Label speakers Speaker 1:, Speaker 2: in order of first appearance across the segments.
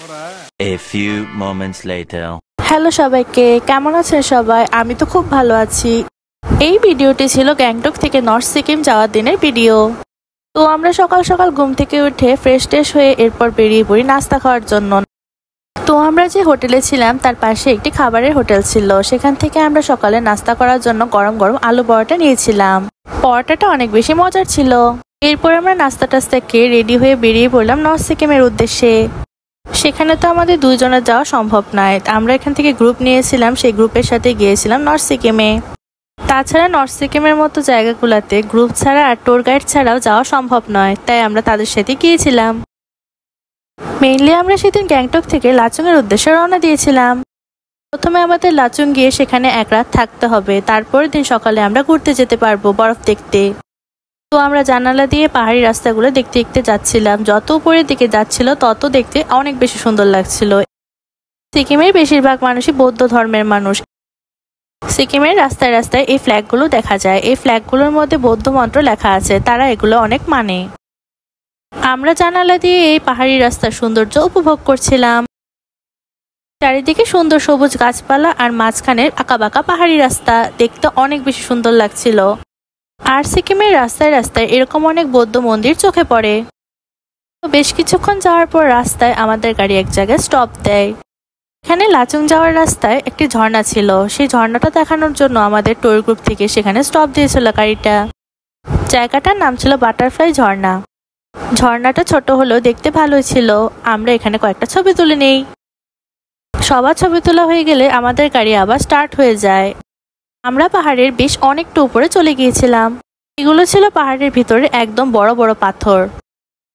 Speaker 1: A few moments later.
Speaker 2: Hello সবাইকে, কেমন আছেন সবাই? আমি তো খুব ভালো আছি। এই ভিডিওটি ছিল গ্যাংটক থেকে নর্থ সিকিম যাওয়ার দিনের ভিডিও। তো আমরা সকাল সকাল ঘুম থেকে উঠে ফ্রেশ হয়ে এরপর বেরিয়ে পড়ি নাস্তা খাওয়ার জন্য। তো আমরা যে হোটেলে ছিলাম তার পাশে একটি খাবারের হোটেল ছিল, সেখান থেকে আমরা সকালে নাস্তা করার জন্য গরম গরম আলু পরোটা নিয়েছিলাম। পরোটাটা অনেক বেশি মজার ছিল। এরপর আমরা নাস্তা টাস্তা খেয়ে রেডি হয়ে বেরিয়ে পড়লাম নর্থ সিকিমের উদ্দেশ্যে। সেখানে তো আমাদের দুইজনের যাওয়া সম্ভব নয়, আমরা এখান থেকে গ্রুপ নিয়েছিলাম, সেই গ্রুপের সাথে গিয়েছিলাম নর্থ সিকিমে। তাছাড়া নর্থ সিকিমের মতো জায়গাগুলোতে গ্রুপ ছাড়া আর ট্যুর গাইড ছাড়াও যাওয়া সম্ভব নয়, তাই আমরা তাদের সাথে গিয়েছিলাম। মেইনলি আমরা সেদিন গ্যাংটক থেকে লাচুংয়ের উদ্দেশ্যে রওনা দিয়েছিলাম। প্রথমে আমাদের লাচুং গিয়ে সেখানে এক রাত থাকতে হবে, তারপরের দিন সকালে আমরা ঘুরতে যেতে পারবো বরফ দেখতে। তো আমরা জানালা দিয়ে পাহাড়ি রাস্তাগুলো দেখতে দেখতে যাচ্ছিলাম। যত উপরের দিকে যাচ্ছিল তত দেখতে অনেক বেশি সুন্দর লাগছিল। সিকিমের বেশিরভাগ মানুষই বৌদ্ধ ধর্মের মানুষ। সিকিমের রাস্তায় রাস্তায় এই ফ্ল্যাগগুলো দেখা যায়। এই ফ্ল্যাগগুলোর মধ্যে বৌদ্ধ মন্ত্র লেখা আছে, তারা এগুলো অনেক মানে। আমরা জানালা দিয়ে এই পাহাড়ি রাস্তার সৌন্দর্য উপভোগ করছিলাম। চারিদিকে সুন্দর সবুজ গাছপালা আর মাঝখানের আঁকাবাঁকা পাহাড়ি রাস্তা, দেখতে অনেক বেশি সুন্দর লাগছিল। আর সিকিমের রাস্তায় রাস্তায় এরকম অনেক বৌদ্ধ মন্দির চোখে পড়ে। তো বেশ কিছুক্ষণ যাওয়ার পর রাস্তায় আমাদের গাড়ি এক জায়গায় স্টপ দেয়। এখানে লাচুং যাওয়ার রাস্তায় একটি ঝর্ণা ছিল, সেই ঝর্ণাটা দেখানোর জন্য আমাদের ট্যুর গ্রুপ থেকে সেখানে স্টপ দিয়েছিল গাড়িটা। জায়গাটার নাম ছিল বাটারফ্লাই ঝর্ণা। ঝর্ণাটা ছোট হলেও দেখতে ভালোই ছিল। আমরা এখানে কয়েকটা ছবি তুলে নেই। সবার ছবি তোলা হয়ে গেলে আমাদের গাড়ি আবার স্টার্ট হয়ে যায়। আমরা পাহাড়ের বেশ অনেকটা উপরে চলে গিয়েছিলাম। এগুলো ছিল পাহাড়ের ভিতরে একদম বড় বড় পাথর।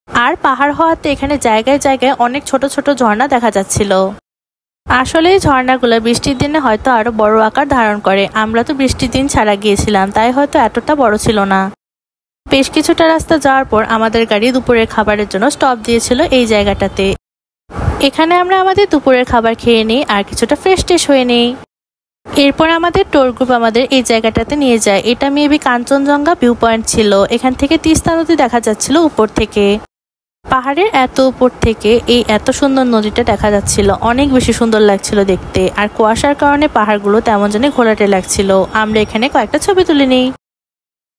Speaker 2: আর পাহাড় হওয়াতে এখানে জায়গায় জায়গায় অনেক ছোট ছোট ঝর্ণা দেখা যাচ্ছিল। আসলে এই ঝর্ণাগুলো বৃষ্টির দিনে হয়তো আরো বড় আকার ধারণ করে। আমরা তো বৃষ্টির দিন ছাড়া গিয়েছিলাম, তাই হয়তো এতটা বড় ছিল না। বেশ কিছুটা রাস্তা যাওয়ার পর আমাদের গাড়ি দুপুরের খাবারের জন্য স্টপ দিয়েছিল এই জায়গাটাতে। এখানে আমরা আমাদের দুপুরের খাবার খেয়ে নিই আর কিছুটা ফ্রেশ হয়ে নিই। এরপর আমাদের ট্যুর গ্রুপ আমাদের এই জায়গাটাতে নিয়ে যায়। এটা মেবি কাঞ্চনজঙ্ঘা ভিউ পয়েন্ট ছিল। এখান থেকে তিস্তা নদী দেখা যাচ্ছিল উপর থেকে। পাহাড়ের এত উপর থেকে এই এত সুন্দর নদীটা দেখা যাচ্ছিল, অনেক বেশি সুন্দর লাগছিল দেখতে। আর কুয়াশার কারণে পাহাড়গুলো তেমন জানি ঘোলাটে লাগছিল। আমরা এখানে কয়েকটা ছবি তুলে নিই।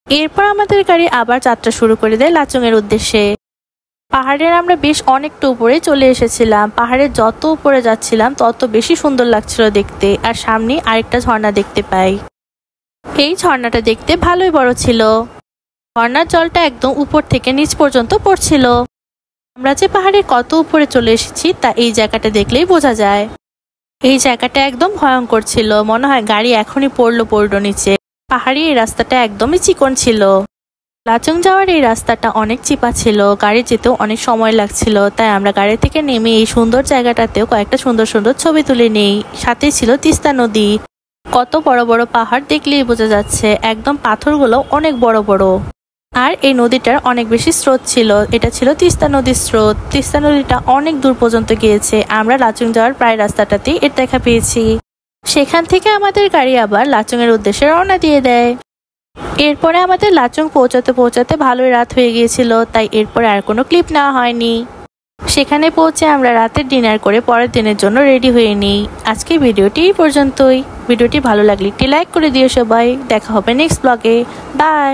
Speaker 2: এরপর আমাদের গাড়ি আবার যাত্রা শুরু করে দেয় লাচুং এর উদ্দেশ্যে। পাহাড়ের আমরা বেশ অনেকটা উপরে চলে এসেছিলাম। পাহাড়ের যত উপরে যাচ্ছিলাম তত বেশি সুন্দর লাগছিল দেখতে। আর সামনে আরেকটা ঝর্ণা দেখতে পাই। এই ঝর্ণাটা দেখতে ভালোই বড় ছিল। ঝর্ণার জলটা একদম উপর থেকে নিচ পর্যন্ত পড়ছিল। আমরা যে পাহাড়ের কত উপরে চলে এসেছি তা এই জায়গাটা দেখলেই বোঝা যায়। এই জায়গাটা একদম ভয়ঙ্কর ছিল, মনে হয় গাড়ি এখনই পড়লো নিচে। পাহাড়ি এই রাস্তাটা একদমই চিকন ছিল। লাচুং যাওয়ার এই রাস্তাটা অনেক চিপা ছিল, গাড়ি যেতেও অনেক সময় লাগছিল। তাই আমরা গাড়ি থেকে নেমে এই সুন্দর জায়গাটাতেও কয়েকটা সুন্দর সুন্দর ছবি তুলে নেই। সাথেই ছিল তিস্তা নদী। কত বড় বড় পাহাড় দেখলেই বোঝা যাচ্ছে, একদম পাথরগুলো অনেক বড় বড়। আর এই নদীটার অনেক বেশি স্রোত ছিল। এটা ছিল তিস্তা নদীর স্রোত। তিস্তা নদীটা অনেক দূর পর্যন্ত গিয়েছে। আমরা লাচুং যাওয়ার প্রায় রাস্তাটাতেই এর দেখা পেয়েছি। সেখান থেকে আমাদের গাড়ি আবার লাচুং এর উদ্দেশ্যে রওনা দিয়ে দেয়। এরপরে আমাদের লাচুং পৌঁছাতে পৌঁছাতে ভালোই রাত হয়ে গিয়েছিল, তাই এরপরে আর কোনো ক্লিপ নেওয়া হয়নি। সেখানে পৌঁছে আমরা রাতের ডিনার করে পরের দিনের জন্য রেডি হয়ে নিই। আজকে ভিডিওটি এই পর্যন্তই। ভিডিওটি ভালো লাগলে একটি লাইক করে দিও সবাই। দেখা হবে নেক্সট ব্লগে। বাই।